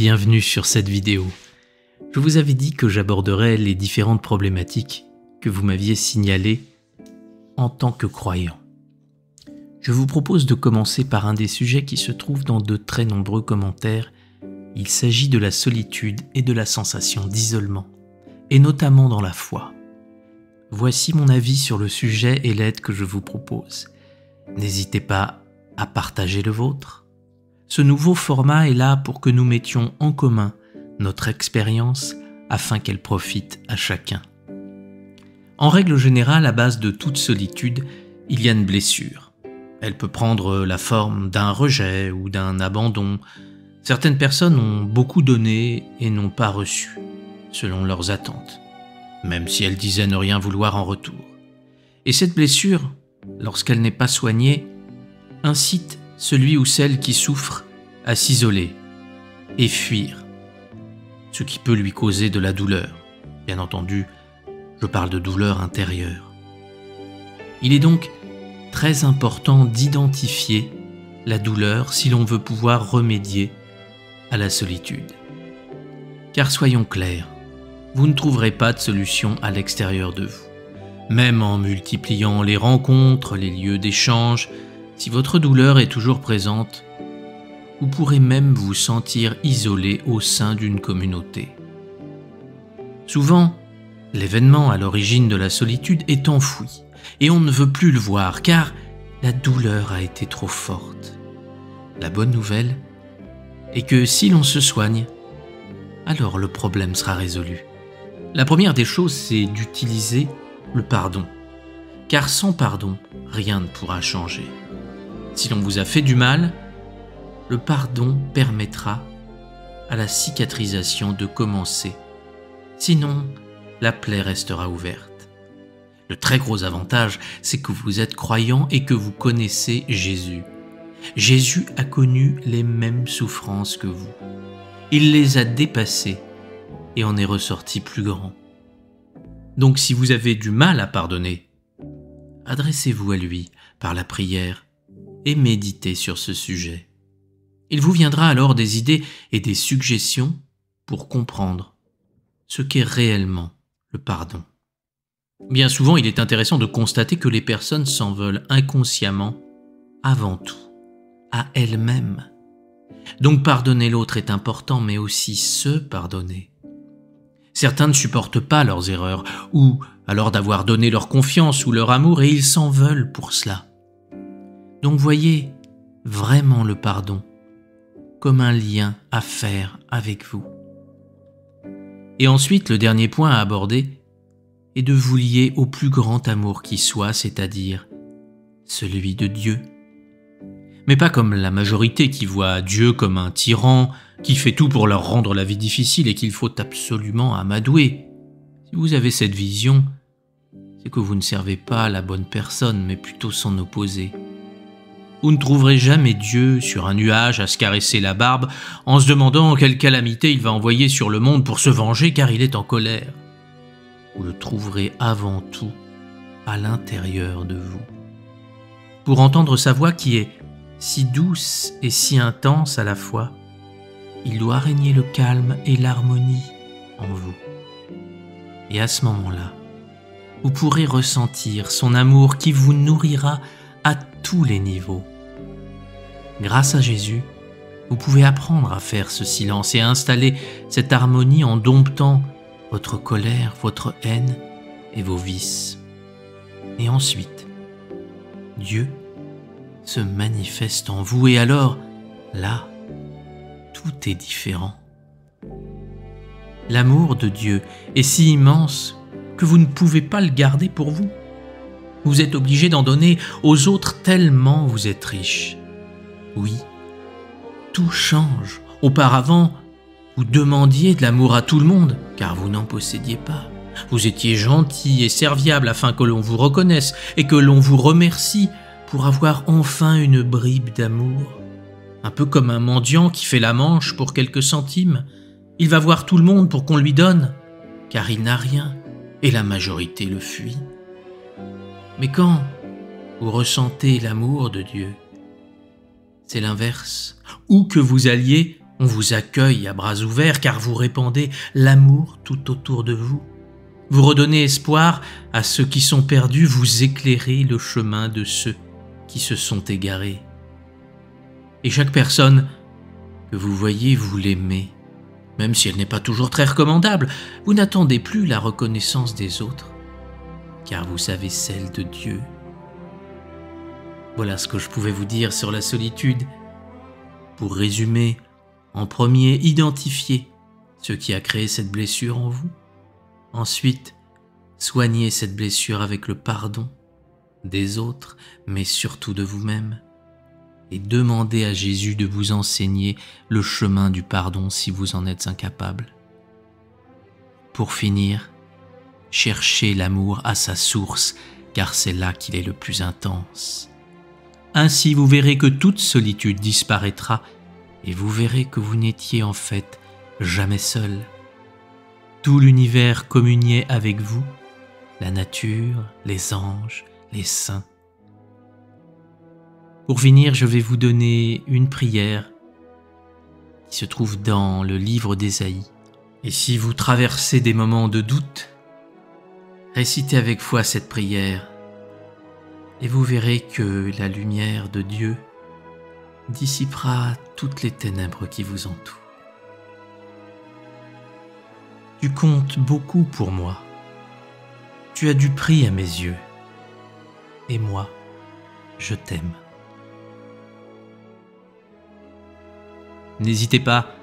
bienvenue sur cette vidéo. Je vous avais dit que j'aborderais les différentes problématiques que vous m'aviez signalées en tant que croyant. Je vous propose de commencer par un des sujets qui se trouve dans de très nombreux commentaires. Il s'agit de la solitude et de la sensation d'isolement, et notamment dans la foi. Voici mon avis sur le sujet et l'aide que je vous propose. N'hésitez pas à partager le vôtre. Ce nouveau format est là pour que nous mettions en commun notre expérience afin qu'elle profite à chacun. En règle générale, à base de toute solitude, il y a une blessure. Elle peut prendre la forme d'un rejet ou d'un abandon. Certaines personnes ont beaucoup donné et n'ont pas reçu, selon leurs attentes, même si elles disaient ne rien vouloir en retour. Et cette blessure, lorsqu'elle n'est pas soignée, incite celui ou celle qui souffre à s'isoler et fuir, ce qui peut lui causer de la douleur. Bien entendu, je parle de douleur intérieure. Il est donc très important d'identifier la douleur si l'on veut pouvoir remédier à la solitude. Car soyons clairs, vous ne trouverez pas de solution à l'extérieur de vous. Même en multipliant les rencontres, les lieux d'échange, si votre douleur est toujours présente, vous pourrez même vous sentir isolé au sein d'une communauté. Souvent, l'événement à l'origine de la solitude est enfoui et on ne veut plus le voir car la douleur a été trop forte. La bonne nouvelle est que si l'on se soigne, alors le problème sera résolu. La première des choses, c'est d'utiliser le pardon, car sans pardon, rien ne pourra changer. Si l'on vous a fait du mal, le pardon permettra à la cicatrisation de commencer. Sinon, la plaie restera ouverte. Le très gros avantage, c'est que vous êtes croyant et que vous connaissez Jésus. Jésus a connu les mêmes souffrances que vous. Il les a dépassées et en est ressorti plus grand. Donc si vous avez du mal à pardonner, adressez-vous à lui par la prière et méditez sur ce sujet. Il vous viendra alors des idées et des suggestions pour comprendre ce qu'est réellement le pardon. Bien souvent, il est intéressant de constater que les personnes s'en veulent inconsciemment avant tout à elles-mêmes. Donc pardonner l'autre est important, mais aussi se pardonner. Certains ne supportent pas leurs erreurs, ou alors d'avoir donné leur confiance ou leur amour, et ils s'en veulent pour cela. Donc voyez vraiment le pardon comme un lien à faire avec vous. Et ensuite, le dernier point à aborder est de vous lier au plus grand amour qui soit, c'est-à-dire celui de Dieu. Mais pas comme la majorité qui voit Dieu comme un tyran, qui fait tout pour leur rendre la vie difficile et qu'il faut absolument amadouer. Si vous avez cette vision, c'est que vous ne servez pas la bonne personne, mais plutôt son opposé. Vous ne trouverez jamais Dieu sur un nuage à se caresser la barbe en se demandant quelle calamité il va envoyer sur le monde pour se venger car il est en colère. Vous le trouverez avant tout à l'intérieur de vous. Pour entendre sa voix qui est si douce et si intense à la fois, il doit régner le calme et l'harmonie en vous. Et à ce moment-là, vous pourrez ressentir son amour qui vous nourrira à tous les niveaux. Grâce à Jésus, vous pouvez apprendre à faire ce silence et à installer cette harmonie en domptant votre colère, votre haine et vos vices. Et ensuite, Dieu se manifeste en vous et alors, là, tout est différent. L'amour de Dieu est si immense que vous ne pouvez pas le garder pour vous. Vous êtes obligé d'en donner aux autres tellement vous êtes riche. Oui, tout change. Auparavant, vous demandiez de l'amour à tout le monde, car vous n'en possédiez pas. Vous étiez gentil et serviable afin que l'on vous reconnaisse et que l'on vous remercie pour avoir enfin une bribe d'amour. Un peu comme un mendiant qui fait la manche pour quelques centimes. Il va voir tout le monde pour qu'on lui donne, car il n'a rien et la majorité le fuit. Mais quand vous ressentez l'amour de Dieu, c'est l'inverse. Où que vous alliez, On vous accueille à bras ouverts car vous répandez l'amour tout autour de vous. Vous redonnez espoir à ceux qui sont perdus, vous éclairez le chemin de ceux qui se sont égarés. Et chaque personne que vous voyez, vous l'aimez. Même si elle n'est pas toujours très recommandable, vous n'attendez plus la reconnaissance des autres, car vous savez celle de Dieu. Voilà ce que je pouvais vous dire sur la solitude. Pour résumer, en premier, identifiez ce qui a créé cette blessure en vous. Ensuite, soignez cette blessure avec le pardon des autres, mais surtout de vous-même. Et demandez à Jésus de vous enseigner le chemin du pardon si vous en êtes incapable. Pour finir, cherchez l'amour à sa source, car c'est là qu'il est le plus intense. Ainsi vous verrez que toute solitude disparaîtra et vous verrez que vous n'étiez en fait jamais seul. Tout l'univers communiait avec vous, la nature, les anges, les saints. Pour finir, je vais vous donner une prière qui se trouve dans le livre d'Ésaïe. Et si vous traversez des moments de doute, récitez avec foi cette prière et vous verrez que la lumière de Dieu dissipera toutes les ténèbres qui vous entourent. Tu comptes beaucoup pour moi. Tu as du prix à mes yeux. Et moi, je t'aime. N'hésitez pas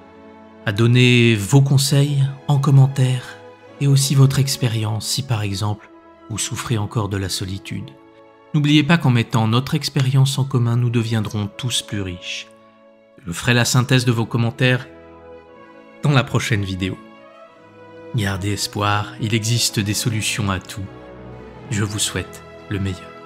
à donner vos conseils en commentaire et aussi votre expérience si par exemple vous souffrez encore de la solitude. N'oubliez pas qu'en mettant notre expérience en commun, nous deviendrons tous plus riches. Je ferai la synthèse de vos commentaires dans la prochaine vidéo. Gardez espoir, il existe des solutions à tout. Je vous souhaite le meilleur.